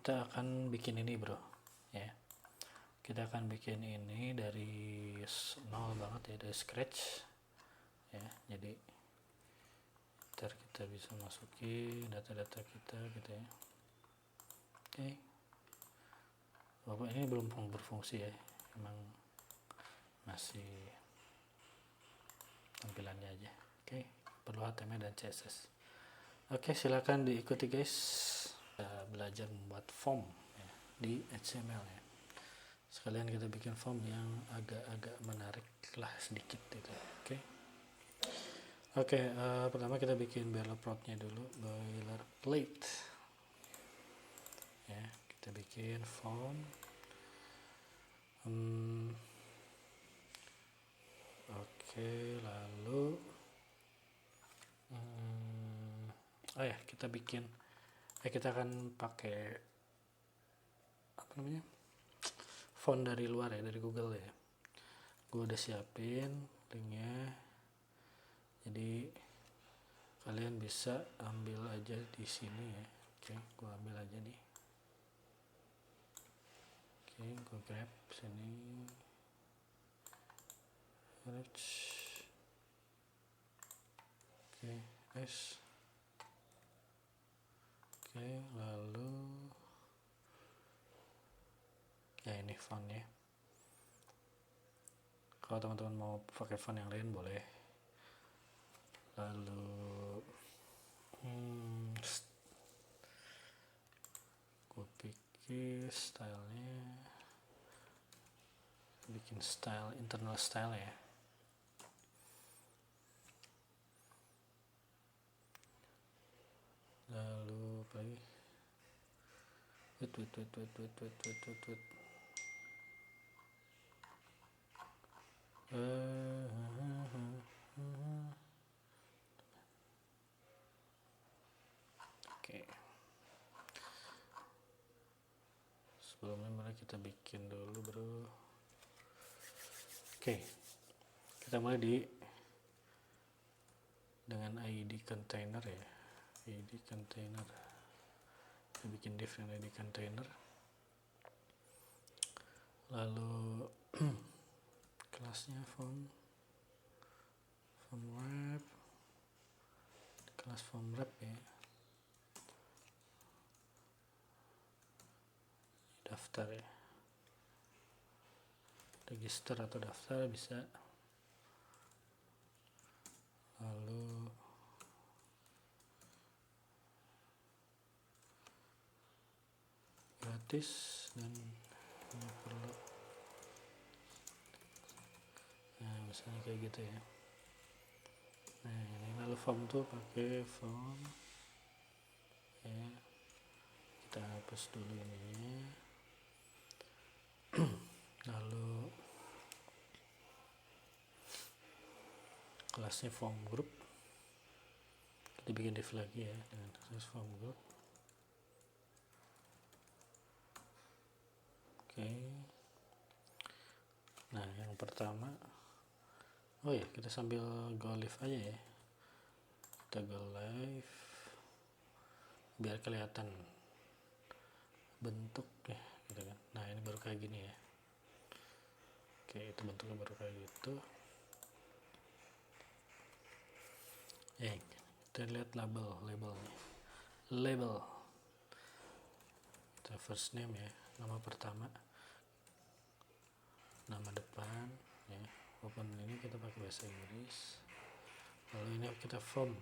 Kita akan bikin ini bro ya, kita akan bikin ini dari nol banget ya, dari scratch ya. Jadi ntar kita bisa masukin data-data kita gitu ya. Oke, walaupun ini belum berfungsi ya, emang masih tampilannya aja. Oke, perlu HTML dan CSS. Oke, silakan diikuti guys. Kita belajar membuat form ya, di HTML ya. Sekalian kita bikin form yang agak-agak menarik lah sedikit gitu. Oke, pertama kita bikin boilerplate-nya dulu, boilerplate ya. Kita bikin form. Oke, lalu oh ya, kita akan pakai apa namanya, font dari luar ya, dari Google ya. Gue udah siapin linknya, jadi kalian bisa ambil aja di sini ya. Oke, gue ambil aja nih. Oke, gue grab sini. Oke, S. Oke, lalu ya ini fontnya. Kalau teman-teman mau pakai font yang lain boleh. Lalu gue pikir stylenya bikin style, internal style ya. Lalu apa lagi? Wait. Oke. Sebelumnya mari kita bikin dulu bro. Oke. Kita mulai dengan ID container ya. ID container. Kita bikin div dengan ID container. Lalu kelasnya form wrap, kelas form wrap ya. Daftar ya, register atau daftar bisa. Lalu gratis dan ini perlu, nah misalnya kayak gitu ya. Nah ini lalu form tuh pakai form ya, kita hapus dulu ini. Lalu kelasnya form group, kita bikin div lagi ya dengan kelas form group. Oke. Nah yang pertama, oh ya kita sambil go live aja ya, kita go live biar kelihatan bentuknya gitu kan. Nah ini baru kayak gini ya. Oke, itu bentuknya baru kayak gitu. Kita lihat labelnya. Label kita first name ya, nama pertama, nama depan ya. Open ini kita pakai bahasa Inggris. Lalu ini kita form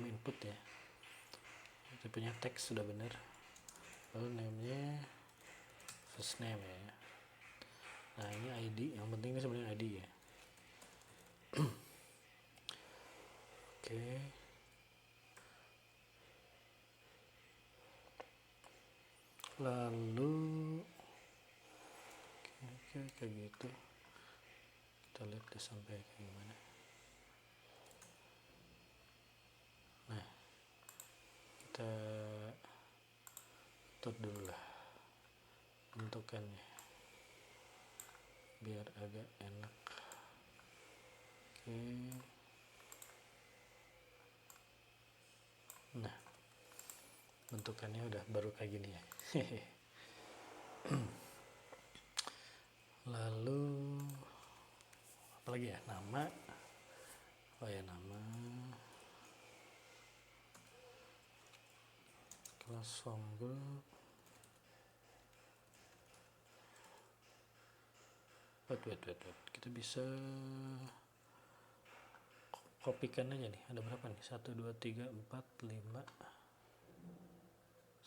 input ya, kita punya teks sudah benar. Lalu namanya first name ya. Nah ini ID, yang penting ini sebenarnya ID ya. Oke. Lalu kayak gitu, kita lihat deh sampai kayak gimana. Nah kita atur dulu lah bentukannya biar agak enak. Oke. Nah bentukannya udah baru kayak gini ya. Lalu apalagi ya, nama. Oh ya, nama kelas form group. Wait. Kita bisa kopikan aja nih. Ada berapa nih? 1, 2, 3, 4, 5.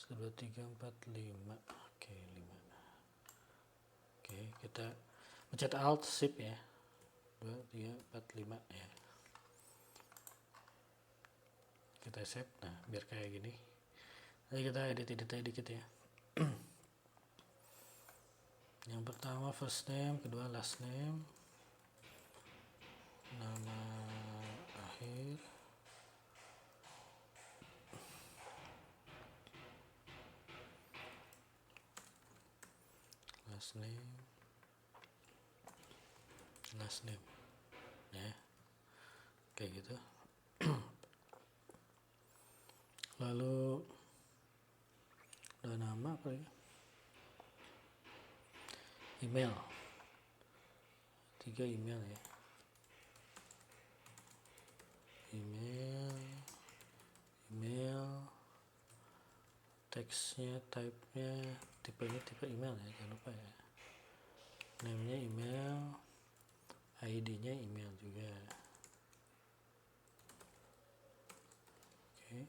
1, 2, 3, 4, 5. Oke, 5. Oke, kita pencet Alt Shift ya. 2, 3, 4, 5 ya. Kita save. Nah, biar kayak gini. Nanti kita edit dikit ya. Yang pertama first name, kedua last name, nama akhir, last name ya, kayak gitu. Lalu udah nama apa ya, email, 3 email ya, email, teksnya, type-nya, tipenya tipe email ya, jangan lupa ya, name-nya email, ID-nya email juga. Oke.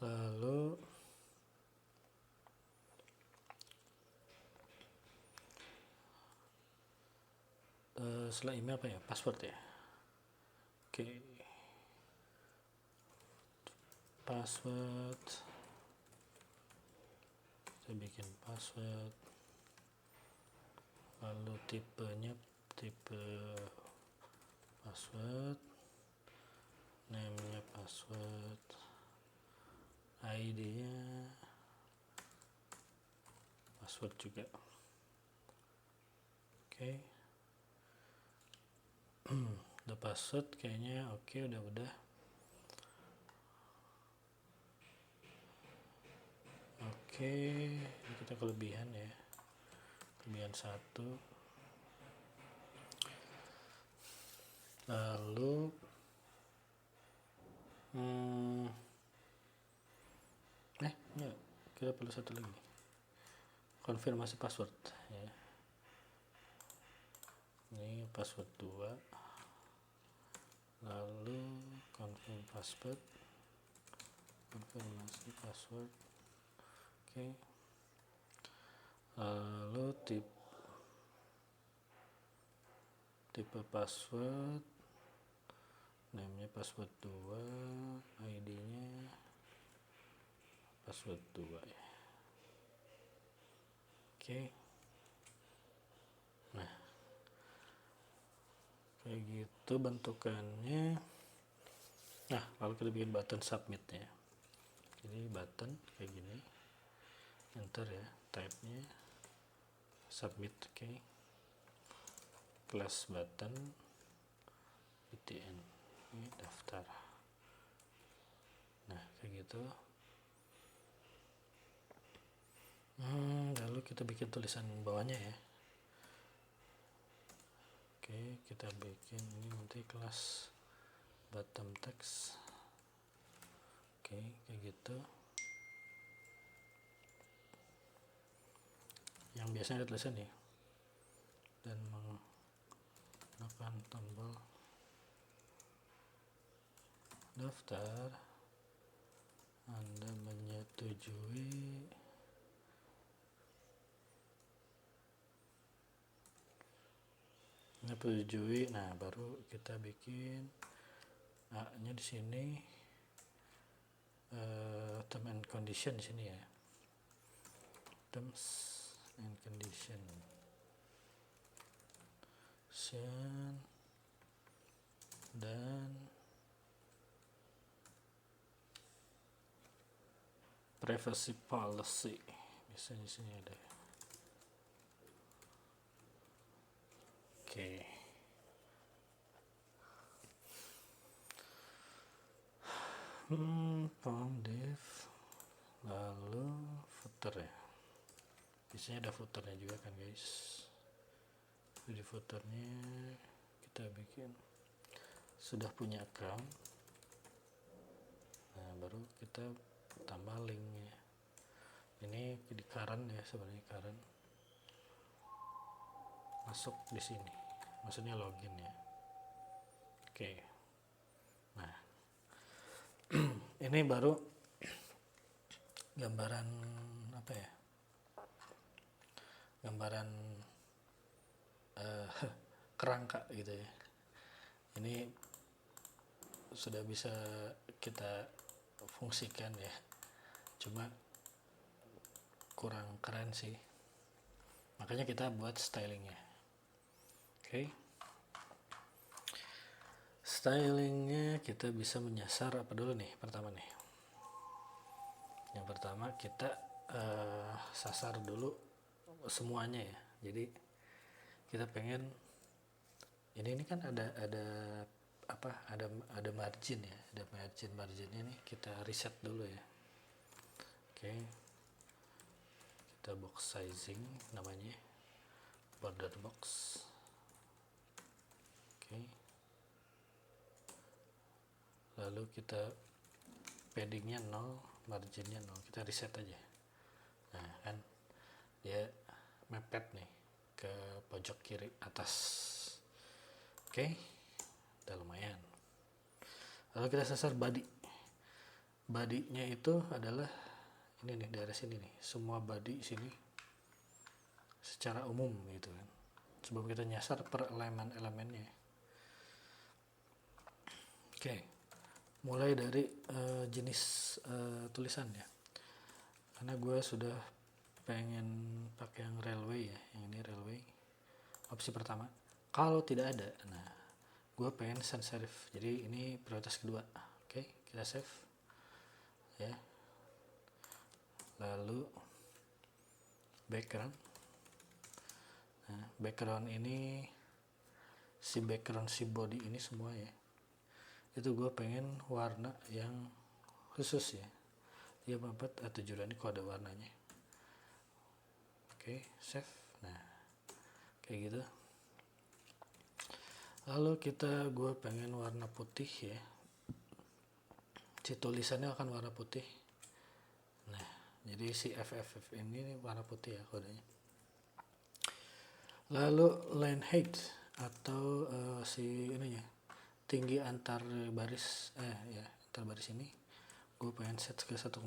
Lalu setelah email apa ya, password ya. Oke. Password, kita bikin password. Lalu tipenya tipe password, name-nya password, ID-nya password juga. Oke. Udah password kayaknya. Oke, udah. Oke, ini kita kelebihan ya. Kelebihan 1. Lalu ya, kita perlu satu lagi. Konfirmasi password ya. Ini password 2. Lalu confirm password, konfirmasi password. Oke. Lalu tipe password, name-nya password 2, ID-nya password 2 ya. Oke. Nah, kayak gitu bentukannya. Nah, lalu kita bikin button submit ya. Jadi button kayak gini, enter ya, type-nya submit. Oke. Class button btn, ini daftar. Nah, kayak gitu. Lalu kita bikin tulisan bawahnya ya. Oke, kita bikin ini nanti kelas bottom text. Oke, kayak gitu. Yang biasanya ada tulisan nih, dan menggunakan tombol daftar, Anda menyetujui nah baru kita bikin A-nya di sini, term and condition di sini ya, terms and condition, dan privacy policy bisa di sini ada. Oke. form div, lalu footer ya, biasanya ada footernya juga kan guys. Di footernya kita bikin sudah punya account, nah baru kita tambah linknya. Ini di current ya, sebenarnya current masuk di sini, maksudnya login ya. Oke, nah ini baru gambaran apa ya, gambaran kerangka gitu ya. Ini sudah bisa kita fungsikan ya, cuma kurang keren sih, makanya kita buat stylingnya. Oke, stylingnya kita bisa menyasar apa dulu nih. Pertama nih, yang pertama kita sasar dulu semuanya ya. Jadi kita pengen ini kan ada apa, ada margin ya, ada marginnya nih, kita reset dulu ya. Oke, kita box sizing namanya, border box. Oke, lalu kita paddingnya 0, marginnya 0, kita reset aja. Nah kan dia mepet nih ke pojok kiri atas. Oke, udah lumayan. Lalu kita sasar body-nya itu adalah ini nih, daerah sini nih, semua body sini secara umum gitu kan, sebelum kita nyasar per elemennya. Oke, mulai dari jenis tulisan ya, karena gue sudah pengen pakai yang railway ya, yang ini railway opsi pertama. Kalau tidak ada, nah gue pengen sans serif, jadi ini prioritas kedua. Oke, kita save ya. Lalu background, nah background ini si body ini semua ya, itu gue pengen warna yang khusus ya, 34 atau 7 ini kode warnanya. Oke, save. Nah kayak gitu. Lalu gue pengen warna putih ya, si tulisannya akan warna putih. Nah jadi si FFF ini warna putih ya kodenya. Lalu line height atau si ininya, tinggi antar baris ya, antar baris ini gue pengen set ke 1,8.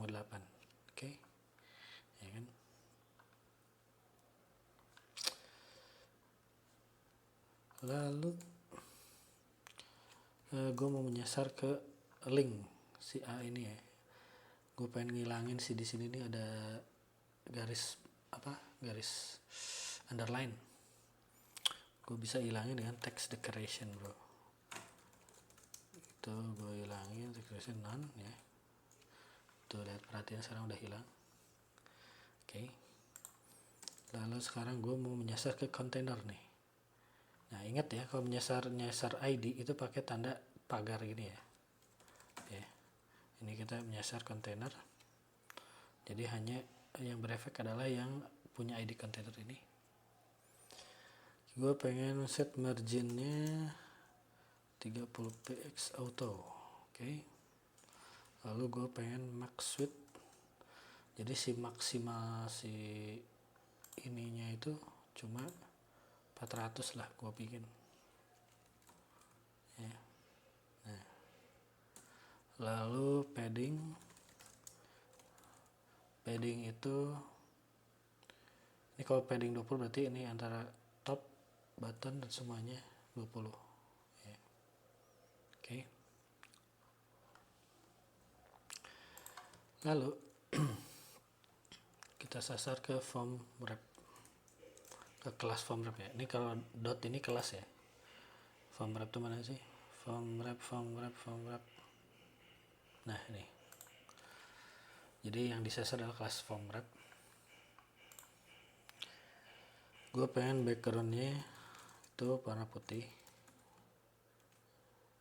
Oke, ya kan. Lalu gue mau menyasar ke link si A ini ya, gue pengen ngilangin si di sini nih ada garis underline, gue bisa hilangin dengan text decoration bro. Itu gue hilangin decoration none ya, tuh lihat, perhatian sekarang udah hilang. Oke, lalu sekarang gue mau menyasar ke container nih. Nah ingat ya, kalau nyasar ID itu pakai tanda pagar gini ya. Ya, ini kita menyasar container, jadi hanya yang berefek adalah yang punya ID container ini. Gue pengen set marginnya 30 px auto. Oke, lalu gue pengen max width, jadi si maksimal si ininya itu cuma 400 lah gue bikin ya. Nah, lalu padding itu, ini kalau padding 20 berarti ini antara top, button dan semuanya 20 ya. Oke. Lalu kita sasar ke form wrap, ke kelas form wrap ya. Ini kalau dot ini kelas ya. Form wrap itu mana sih? Form wrap. Nah ini, jadi yang disasar adalah kelas form wrap. Gue pengen backgroundnya itu warna putih,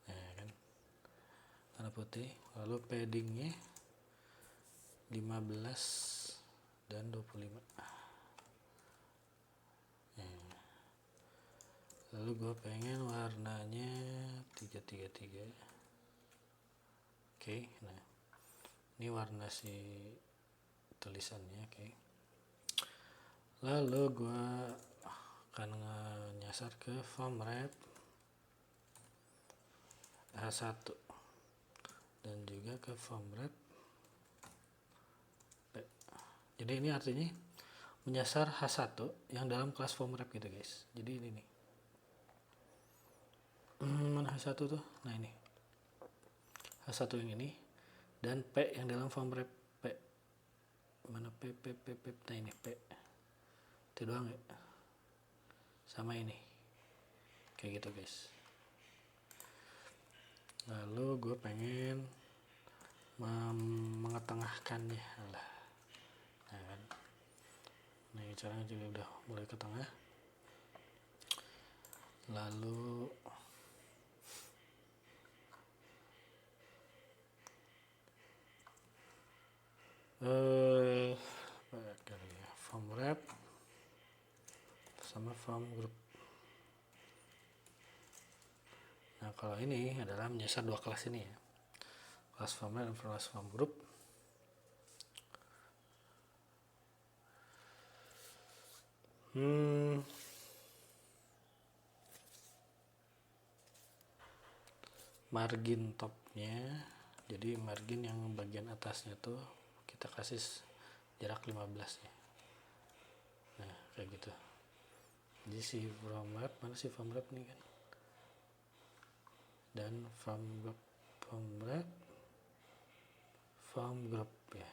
nah, kan. warna putih. Lalu paddingnya 15 dan 25. Lalu gue pengen warnanya 333. Oke, nah ini warna si tulisannya. Oke, lalu gue akan nyasar ke foam wrap H1 dan juga ke foam wrap P. Jadi ini artinya menyasar H1 yang dalam kelas foam wrap gitu guys. Jadi ini nih, mana H1 tuh? Nah ini H1 yang ini, dan P yang dalam foam wrap P. Mana P? Nah ini P. Itu doang ya. Sama ini. Kayak gitu guys. Lalu gue pengen mengetengahkannya lah. Nah kan. Nah caranya juga udah mulai ke tengah. Lalu foam wrap sama foam group. Nah kalau ini adalah menyasar dua kelas ini ya, kelas foam wrap dan kelas foam group. Margin topnya, jadi margin yang bagian atasnya tuh kita kasih jarak 15 ya. Nah kayak gitu. Jadi si foam wrap, mana si foam wrap nih kan, dan foam wrap foam group ya.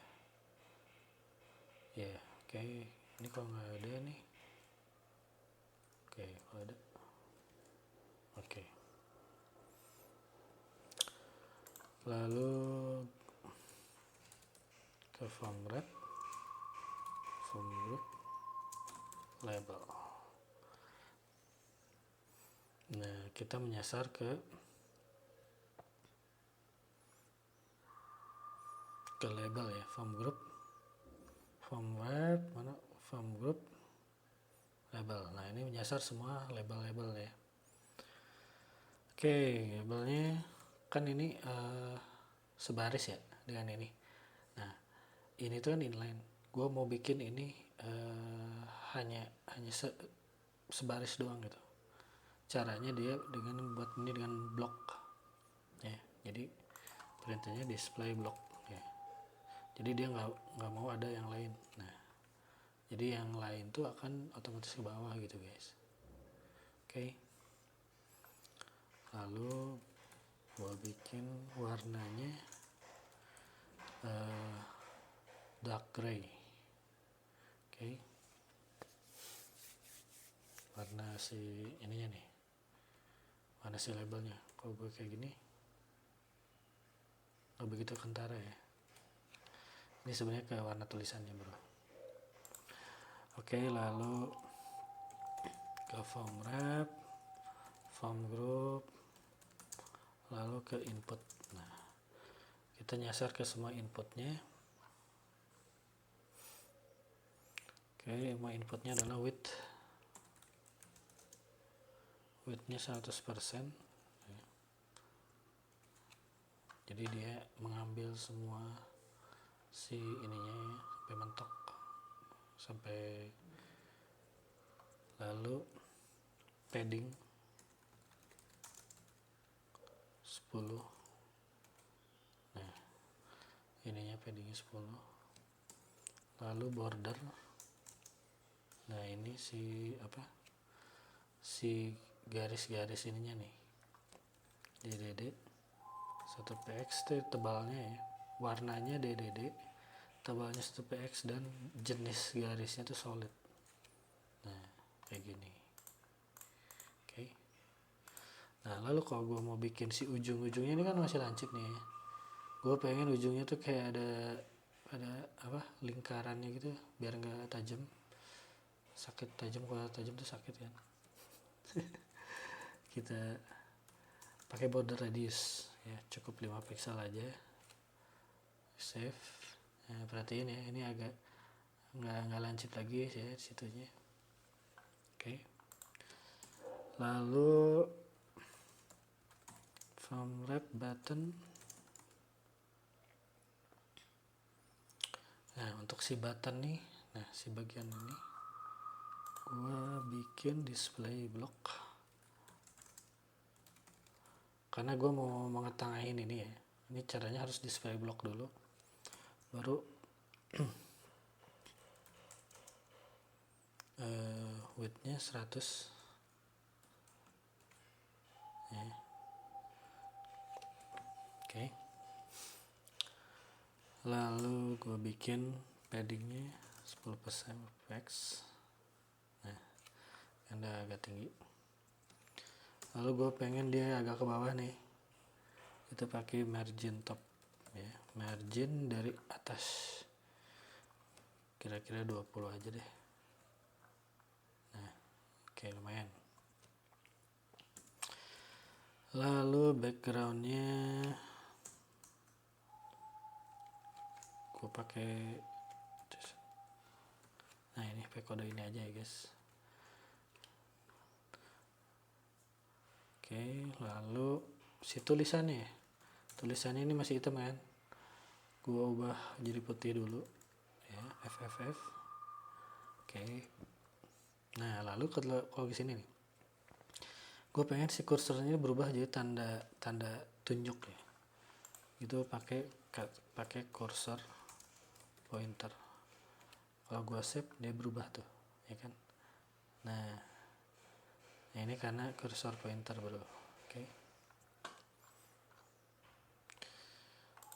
Ya oke. Ini kalau nggak ada nih, oke kalau ada, oke. Lalu ke foam wrap foam group label. Nah kita menyasar ke label ya, foam group foam wrap, mana foam group label. Nah ini menyasar semua label-label ya. Oke, labelnya kan ini sebaris ya dengan ini. Nah ini tuh kan inline, gue mau bikin ini hanya sebaris doang gitu. Caranya dia dengan buat ini dengan blok ya. Jadi perintahnya display block ya. Jadi dia nggak mau ada yang lain. Nah jadi yang lain tuh akan otomatis ke bawah gitu guys. Oke. Lalu gua bikin warnanya dark gray. Oke. Warna si ininya nih, warna si labelnya. Kalau gue kayak gini nggak begitu kentara ya. Ini sebenarnya ke warna tulisannya bro. Oke, lalu ke foam wrap, foam group, lalu ke input. Nah kita nyasar ke semua inputnya. Oke, semua inputnya adalah widthnya 100%. Jadi dia mengambil semua si ininya sampai mentok, sampai. Lalu padding 10. Nah ininya paddingnya 10. Lalu border, nah ini si garis-garis ininya nih, DDD 1px itu tebalnya ya, warnanya DDD, tebalnya 1px, dan jenis garisnya itu solid. Nah kayak gini. Oke. Nah lalu kalau gue mau bikin si ujung-ujungnya ini kan masih lancip nih ya. Gue pengen ujungnya tuh kayak ada lingkarannya gitu biar nggak tajam. Sakit tajam, kalau tajam tuh sakit kan. Kita pakai border radius ya, cukup 5 pixel aja. Save. Nah, perhatiin ya, ini agak nggak lancip lagi ya situnya. Oke. Lalu form wrap button. Nah, untuk si button nih, nah si bagian ini gua bikin display block karena gua mau mengetengahin ini ya. Ini caranya harus display block dulu, baru widthnya 100 ya. Oke. Lalu gue bikin paddingnya 10% max. Nah, udah agak tinggi. Lalu gue pengen dia agak ke bawah nih, kita pakai margin top ya, margin dari atas kira-kira 20 aja deh. Nah, oke, lumayan. Lalu backgroundnya gue pakai, nah ini pakai kode ini aja ya guys. Oke, lalu si tulisannya ini masih hitam kan, gue ubah jadi putih dulu ya, FFF. Oke. Nah, lalu kalau di sini nih, gue pengen si kursornya berubah jadi tanda tunjuk ya, itu pakai cursor pointer. Kalau gue save dia berubah tuh ya kan. Nah, ini karena cursor pointer bro. Oke.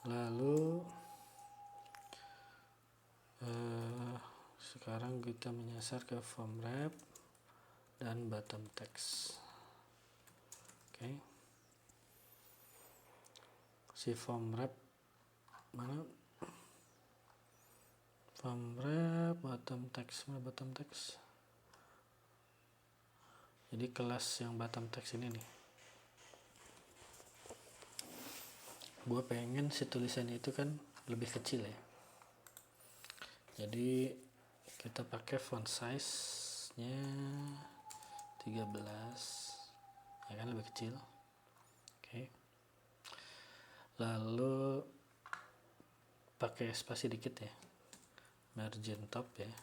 Lalu sekarang kita menyasar ke form wrap dan bottom text. Oke. Si form wrap mana? Form wrap bottom text, mana bottom text? Jadi kelas yang bottom text ini nih, gue pengen si tulisannya itu kan lebih kecil ya, jadi kita pakai font size nya 13 ya kan, lebih kecil. Oke. Lalu pakai spasi dikit ya, margin top ya,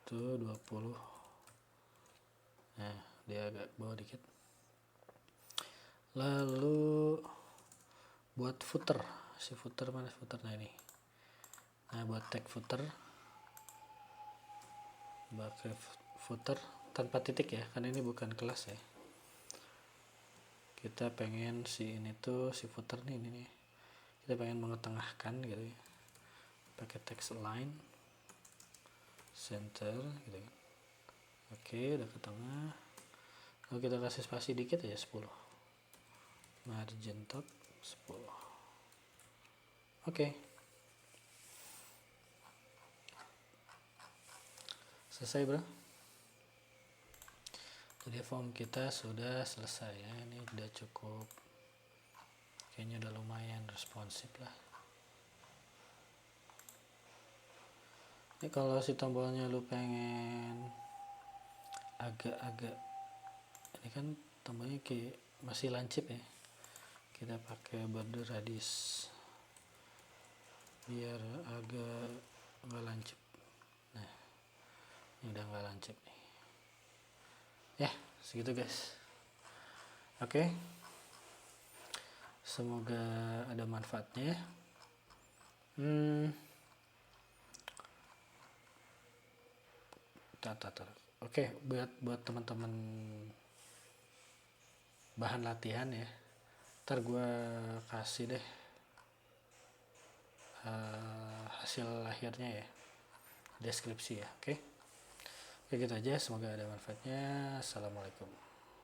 itu 20. Nah, dia agak bawah dikit. Lalu buat footer, si footer mana footer? Nah ini. Nah, buat tag footer pakai footer tanpa titik ya, karena ini bukan kelas ya. Kita pengen si ini tuh, si footer nih, ini nih, kita pengen mengetengahkan gitu ya, pakai text align center gitu kan. Oke, udah ke tengah. Lalu kita kasih spasi dikit aja 10, margin top 10. Oke. Selesai bro. Jadi form kita sudah selesai ya, ini udah cukup, kayaknya udah lumayan responsif lah. Ini kalau si tombolnya lu pengen agak-agak, ini kan tombolnya kayak masih lancip ya, kita pakai border radius biar agak nggak lancip. Nah, ini udah nggak lancip nih ya, segitu guys. Oke, semoga ada manfaatnya. Oke, buat teman-teman bahan latihan ya, ntar gue kasih deh hasil akhirnya ya, deskripsi ya. Oke, gitu aja, semoga ada manfaatnya. Assalamualaikum.